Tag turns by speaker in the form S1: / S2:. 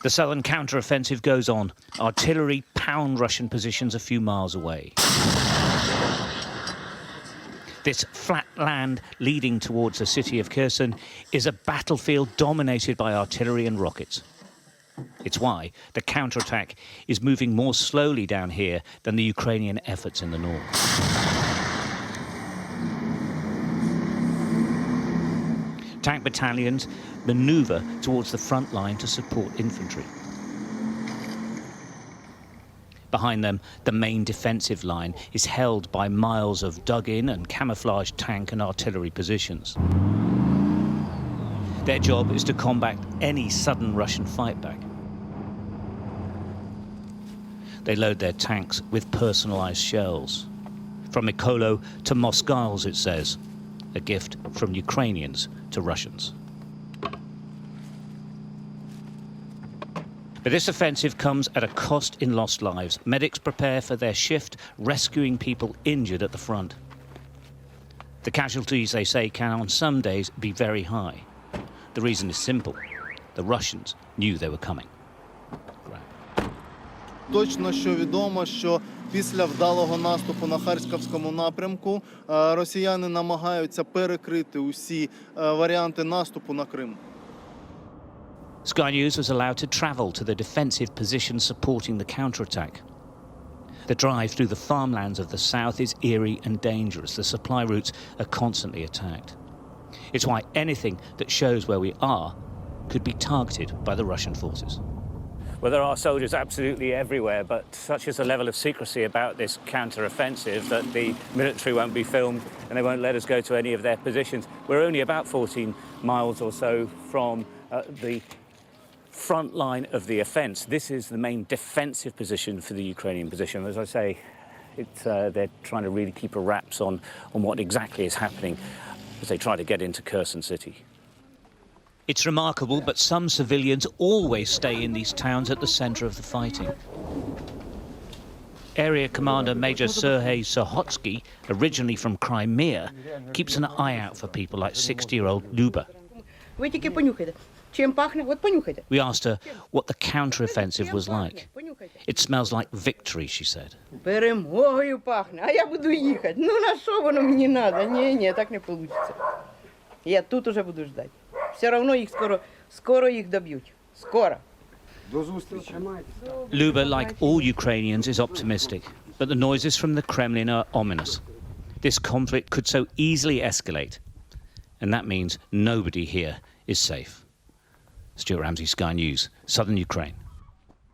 S1: The southern counter-offensive goes on. Artillery pound Russian positions a few miles away. This flat land leading towards the city of Kherson is a battlefield dominated by artillery and rockets. It's why the counterattack is moving more slowly down here than the Ukrainian efforts in the north. Tank battalions maneuver towards the front line to support infantry. Behind them, the main defensive line is held by miles of dug-in and camouflaged tank and artillery positions. Their job is to combat any sudden Russian fightback. They load their tanks with personalized shells. From Mykolaiv to Moscow, it says, a gift from Ukrainians to Russians. But this offensive comes at a cost in lost lives. Medics prepare for their shift, rescuing people injured at the front. The casualties, they say, can on some days be very high. The reason is simple. The Russians knew they were coming.
S2: Точно що відомо, що після вдалого наступу на Харківському напрямку росіяни намагаються перекрити усі варіанти наступу на Крим.
S1: Sky News was allowed to travel to the defensive positions supporting the counterattack. The drive through the farmlands of the south is eerie and dangerous. The supply routes are constantly attacked. It's why anything that shows where we are could be targeted by the Russian forces.
S3: Well, there are soldiers absolutely everywhere, but such is the level of secrecy about this counter-offensive that the military won't be filmed and they won't let us go to any of their positions. We're only about 14 miles or so from the front line of the offence. This is the main defensive position for the Ukrainian position. As I say, they're trying to really keep a wraps on what exactly is happening as they try to get into Kherson city.
S1: It's remarkable, but some civilians always stay in these towns at the centre of the fighting. Area Commander Major Sergei Sohotsky, originally from Crimea, keeps an eye out for people like 60-year-old Luba. We asked her what the counter-offensive was like. It smells like victory, she said.
S4: Перемогою пахне, а я буду їхати. Ну на що воно мені надо? Ні, так не вийде. Я тут уже буду ждати. Все равно їх скоро їх доб'ють. Скоро.
S2: До зустрічі.
S1: Luba, like all Ukrainians, is optimistic, but the noises from the Kremlin are ominous. This conflict could so easily escalate, and that means nobody here is safe. Stuart Ramsay, Sky News, Southern Ukraine.